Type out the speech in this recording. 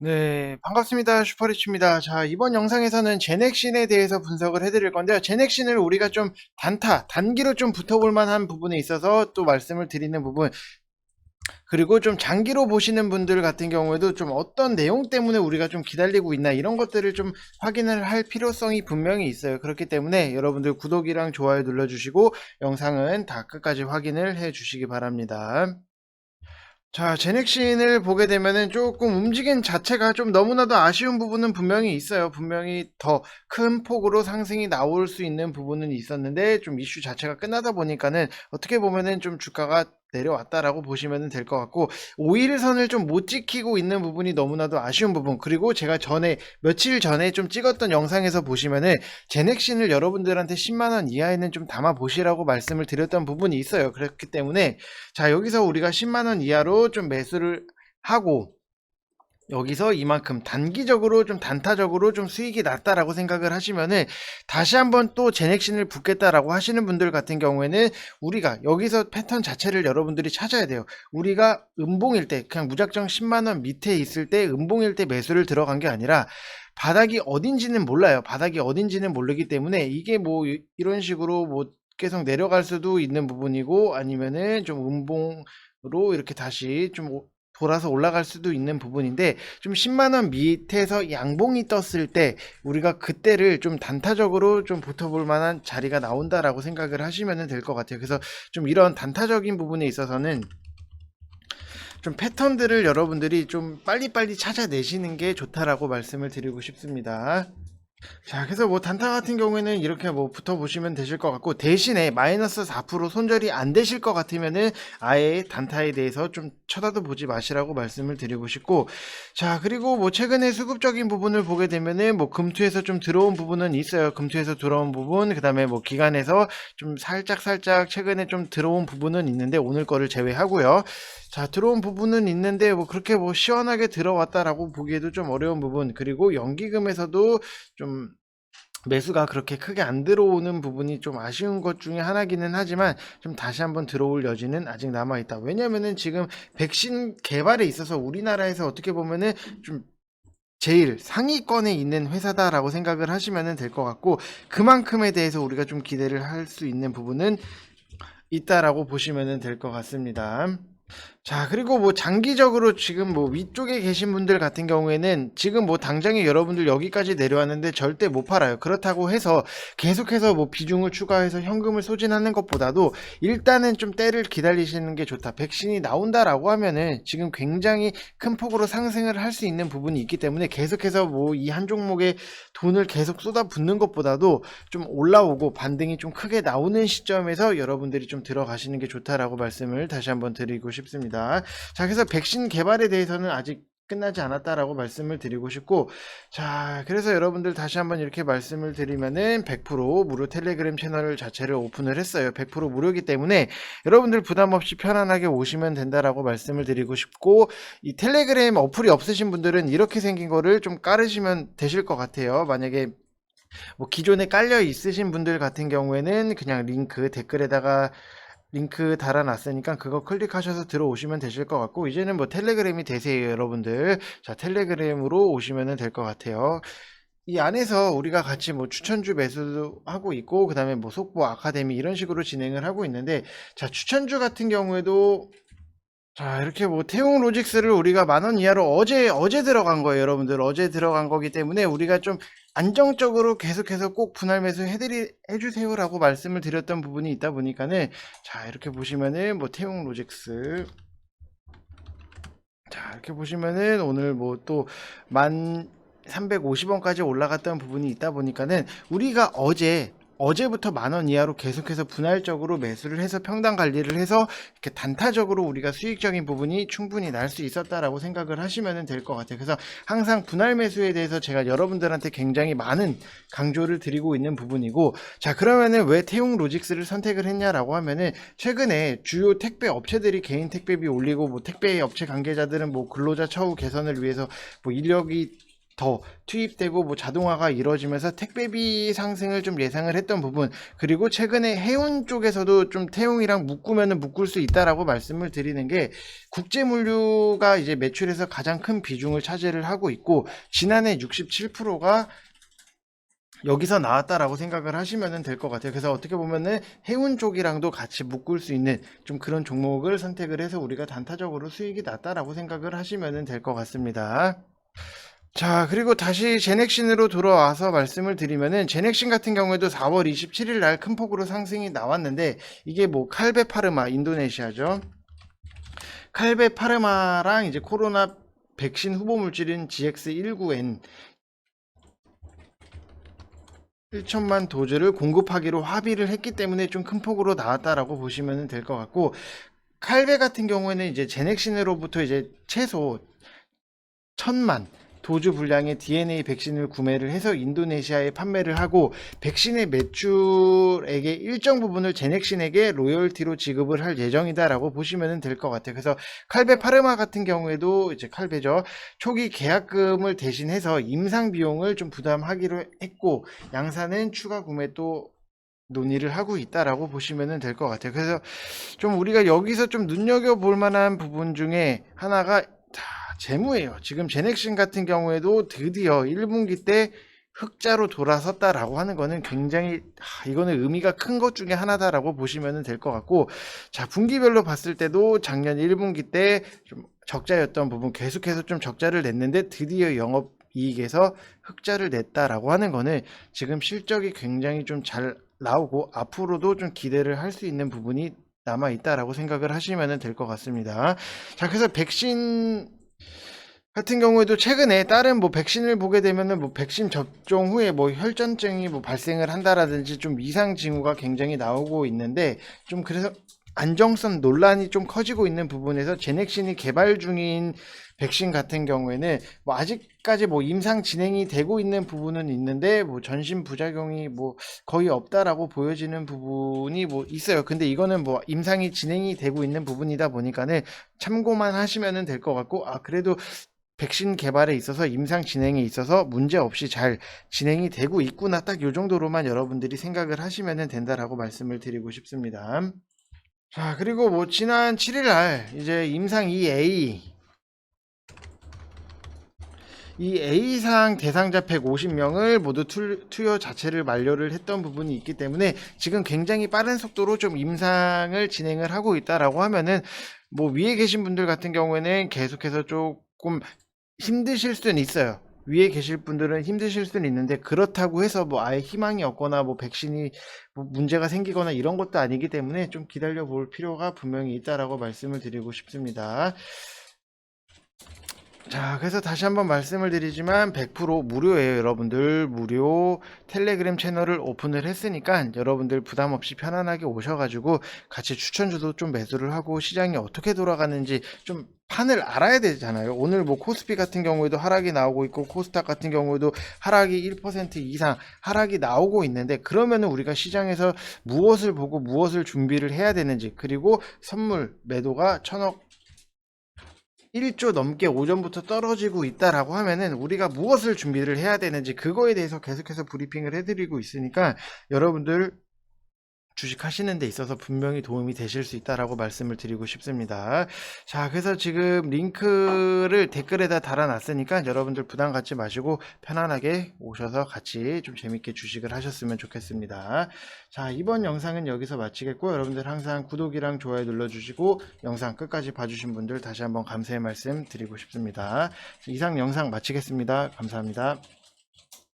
네, 반갑습니다. 슈퍼리치입니다. 자, 이번 영상에서는 제넥신에 대해서 분석을 해드릴 건데요. 제넥신을 우리가 좀 단기로 좀 붙어볼 만한 부분에 있어서 또 말씀을 드리는 부분, 그리고 좀 장기로 보시는 분들 같은 경우에도 좀 어떤 내용 때문에 우리가 좀 기다리고 있나 이런 것들을 좀 확인을 할 필요성이 분명히 있어요. 그렇기 때문에 여러분들 구독이랑 좋아요 눌러주시고 영상은 다 끝까지 확인을 해 주시기 바랍니다. 자, 제넥신을 보게 되면은 조금 움직임 자체가 좀 너무나도 아쉬운 부분은 분명히 있어요. 분명히 더 큰 폭으로 상승이 나올 수 있는 부분은 있었는데 좀 이슈 자체가 끝나다 보니까는 어떻게 보면은 좀 주가가 내려왔다라고 보시면 될 것 같고, 5일선을 좀 못 지키고 있는 부분이 너무나도 아쉬운 부분. 그리고 제가 며칠 전에 좀 찍었던 영상에서 보시면은 제넥신을 여러분들한테 10만원 이하에는 좀 담아 보시라고 말씀을 드렸던 부분이 있어요. 그렇기 때문에 자, 여기서 우리가 10만원 이하로 좀 매수를 하고 여기서 이만큼 단기적으로 좀 단타적으로 좀 수익이 났다라고 생각을 하시면은 다시 한번 또 제넥신을 붙겠다라고 하시는 분들 같은 경우에는 우리가 여기서 패턴 자체를 여러분들이 찾아야 돼요. 우리가 음봉일 때 그냥 무작정 10만원 밑에 있을 때 음봉일 때 매수를 들어간 게 아니라 바닥이 어딘지는 몰라요. 바닥이 어딘지는 모르기 때문에 이게 뭐 이런 식으로 뭐 계속 내려갈 수도 있는 부분이고, 아니면은 좀 음봉으로 이렇게 다시 좀 돌아서 올라갈 수도 있는 부분인데, 좀 10만원 밑에서 양봉이 떴을 때 우리가 그때를 좀 단타적으로 좀 붙어볼 만한 자리가 나온다라고 생각을 하시면 될 것 같아요. 그래서 좀 이런 단타적인 부분에 있어서는 좀 패턴들을 여러분들이 좀 빨리빨리 찾아내시는 게 좋다라고 말씀을 드리고 싶습니다. 자, 그래서 뭐 단타 같은 경우에는 이렇게 뭐 붙어보시면 되실 것 같고, 대신에 마이너스 4% 손절이 안 되실 것 같으면은 아예 단타에 대해서 좀 쳐다도 보지 마시라고 말씀을 드리고 싶고, 자, 그리고 뭐 최근에 수급적인 부분을 보게 되면은 뭐 금투에서 좀 들어온 부분은 있어요. 금투에서 들어온 부분, 그 다음에 뭐 기관에서 좀 살짝 최근에 좀 들어온 부분은 있는데, 오늘 거를 제외하고요. 자, 들어온 부분은 있는데 뭐 그렇게 뭐 시원하게 들어왔다라고 보기에도 좀 어려운 부분, 그리고 연기금에서도 좀 매수가 그렇게 크게 안 들어오는 부분이 좀 아쉬운 것 중에 하나기는 하지만, 좀 다시 한번 들어올 여지는 아직 남아 있다. 왜냐면은 지금 백신 개발에 있어서 우리나라에서 어떻게 보면은 좀 제일 상위권에 있는 회사다라고 생각을 하시면 될 것 같고, 그만큼에 대해서 우리가 좀 기대를 할 수 있는 부분은 있다라고 보시면 될 것 같습니다. 자, 그리고 뭐 장기적으로 지금 뭐 위쪽에 계신 분들 같은 경우에는 지금 뭐 당장에 여러분들 여기까지 내려왔는데 절대 못 팔아요. 그렇다고 해서 계속해서 뭐 비중을 추가해서 현금을 소진하는 것보다도 일단은 좀 때를 기다리시는 게 좋다. 백신이 나온다라고 하면은 지금 굉장히 큰 폭으로 상승을 할 수 있는 부분이 있기 때문에 계속해서 뭐 이 한 종목에 돈을 계속 쏟아붓는 것보다도 좀 올라오고 반등이 좀 크게 나오는 시점에서 여러분들이 좀 들어가시는 게 좋다라고 말씀을 다시 한번 드리고 싶습니다. 자, 그래서 백신 개발에 대해서는 아직 끝나지 않았다라고 말씀을 드리고 싶고, 자, 그래서 여러분들 다시 한번 이렇게 말씀을 드리면은 100% 무료 텔레그램 채널 자체를 오픈을 했어요. 100% 무료이기 때문에 여러분들 부담 없이 편안하게 오시면 된다라고 말씀을 드리고 싶고, 이 텔레그램 어플이 없으신 분들은 이렇게 생긴 거를 좀 깔으시면 되실 것 같아요. 만약에 뭐 기존에 깔려 있으신 분들 같은 경우에는 그냥 댓글에다가 링크 달아놨으니까 그거 클릭하셔서 들어오시면 되실 것 같고, 이제는 뭐 텔레그램이 되세요 여러분들. 자, 텔레그램으로 오시면 될 것 같아요. 이 안에서 우리가 같이 뭐 추천주 매수도 하고 있고, 그 다음에 뭐 속보 아카데미 이런 식으로 진행을 하고 있는데, 자, 추천주 같은 경우에도 자, 이렇게 뭐 태용 로직스를 우리가 10,000원 이하로 어제 들어간 거예요 여러분들. 어제 들어간 거기 때문에 우리가 좀 안정적으로 계속해서 꼭 분할 매수 해주세요 라고 말씀을 드렸던 부분이 있다 보니까는, 자, 이렇게 보시면은 뭐 태용 로직스, 자, 이렇게 보시면은 오늘 뭐 또 1,350원까지 올라갔던 부분이 있다 보니까는 우리가 어제부터 10,000원 이하로 계속해서 분할적으로 매수를 해서 평단 관리를 해서 이렇게 단타적으로 우리가 수익적인 부분이 충분히 날 수 있었다라고 생각을 하시면 될 것 같아요. 그래서 항상 분할 매수에 대해서 제가 여러분들한테 굉장히 많은 강조를 드리고 있는 부분이고, 자, 그러면은 왜 태용 로직스를 선택을 했냐라고 하면은 최근에 주요 택배 업체들이 개인 택배비 올리고, 뭐 택배 업체 관계자들은 뭐 근로자 처우 개선을 위해서 뭐 인력이 더 투입되고 뭐 자동화가 이루어지면서 택배비 상승을 좀 예상을 했던 부분, 그리고 최근에 해운 쪽에서도 좀 태용이랑 묶으면은 묶을 수 있다라고 말씀을 드리는 게, 국제 물류가 이제 매출에서 가장 큰 비중을 차지를 하고 있고, 지난해 67%가 여기서 나왔다라고 생각을 하시면 될 것 같아요. 그래서 어떻게 보면은 해운 쪽이랑도 같이 묶을 수 있는 좀 그런 종목을 선택을 해서 우리가 단타적으로 수익이 났다라고 생각을 하시면 될 것 같습니다. 자, 그리고 다시 제넥신으로 돌아와서 말씀을 드리면은, 제넥신 같은 경우에도 4월 27일 날 큰 폭으로 상승이 나왔는데, 이게 뭐 칼베 파르마, 인도네시아죠. 칼베 파르마랑 이제 코로나 백신 후보 물질인 GX19N 1천만 도즈를 공급하기로 합의를 했기 때문에 좀 큰 폭으로 나왔다라고 보시면 될 것 같고, 칼베 같은 경우에는 이제 제넥신으로부터 이제 최소 1000만 도주 분량의 DNA 백신을 구매를 해서 인도네시아에 판매를 하고, 백신의 매출액의 일정 부분을 제넥신에게 로열티로 지급을 할 예정이다라고 보시면 될 것 같아요. 그래서 칼베 파르마 같은 경우에도 이제 칼베죠. 초기 계약금을 대신해서 임상 비용을 좀 부담하기로 했고, 양사는 추가 구매 또 논의를 하고 있다라고 보시면 될 것 같아요. 그래서 좀 우리가 여기서 좀 눈여겨볼 만한 부분 중에 하나가 재무예요. 지금 제넥신 같은 경우에도 드디어 1분기 때 흑자로 돌아섰다라고 하는 거는 굉장히 이거는 의미가 큰 것 중에 하나다라고 보시면 될 것 같고, 자, 분기별로 봤을 때도 작년 1분기 때 좀 적자였던 부분 계속해서 좀 적자를 냈는데, 드디어 영업이익에서 흑자를 냈다라고 하는 거는 지금 실적이 굉장히 좀 잘 나오고 앞으로도 좀 기대를 할 수 있는 부분이 남아 있다라고 생각을 하시면 될 것 같습니다. 자, 그래서 백신 같은 경우에도 최근에 다른 뭐 백신을 보게 되면은 뭐 백신 접종 후에 뭐 혈전증이 뭐 발생을 한다라든지 좀 이상 징후가 굉장히 나오고 있는데, 좀 그래서 안정성 논란이 좀 커지고 있는 부분에서 제넥신이 개발 중인 백신 같은 경우에는 뭐 아직까지 뭐 임상 진행이 되고 있는 부분은 있는데, 뭐 전신 부작용이 뭐 거의 없다라고 보여지는 부분이 뭐 있어요. 근데 이거는 뭐 임상이 진행이 되고 있는 부분이다 보니까는 참고만 하시면 될 것 같고, 그래도 백신 개발에 있어서 임상 진행에 있어서 문제 없이 잘 진행이 되고 있구나, 딱 요 정도로만 여러분들이 생각을 하시면 된다라고 말씀을 드리고 싶습니다. 자, 그리고 뭐 지난 7일 날 이제 임상 2A 이 A상 대상자 150명을 모두 투여 자체를 만료를 했던 부분이 있기 때문에 지금 굉장히 빠른 속도로 좀 임상을 진행을 하고 있다라고 하면은, 뭐 위에 계신 분들 같은 경우에는 계속해서 조금 힘드실 수는 있어요. 위에 계실 분들은 힘드실 수는 있는데, 그렇다고 해서 뭐 아예 희망이 없거나 뭐 백신이 뭐 문제가 생기거나 이런 것도 아니기 때문에 좀 기다려 볼 필요가 분명히 있다라고 말씀을 드리고 싶습니다. 자, 그래서 다시 한번 말씀을 드리지만 100% 무료예요. 여러분들 무료 텔레그램 채널을 오픈을 했으니까 여러분들 부담 없이 편안하게 오셔가지고 같이 추천주도 좀 매수를 하고, 시장이 어떻게 돌아가는지 좀 판을 알아야 되잖아요. 오늘 뭐 코스피 같은 경우에도 하락이 나오고 있고, 코스닥 같은 경우에도 하락이 1% 이상 하락이 나오고 있는데, 그러면은 우리가 시장에서 무엇을 보고 무엇을 준비를 해야 되는지, 그리고 선물 매도가 1000억 1조 넘게 오전부터 떨어지고 있다라고 하면은 우리가 무엇을 준비를 해야 되는지, 그거에 대해서 계속해서 브리핑을 해드리고 있으니까 여러분들 주식 하시는 데 있어서 분명히 도움이 되실 수 있다라고 말씀을 드리고 싶습니다. 자, 그래서 지금 링크를 댓글에다 달아놨으니까 여러분들 부담 갖지 마시고 편안하게 오셔서 같이 좀 재밌게 주식을 하셨으면 좋겠습니다. 자, 이번 영상은 여기서 마치겠고, 여러분들 항상 구독이랑 좋아요 눌러주시고 영상 끝까지 봐주신 분들 다시 한번 감사의 말씀 드리고 싶습니다. 이상 영상 마치겠습니다. 감사합니다.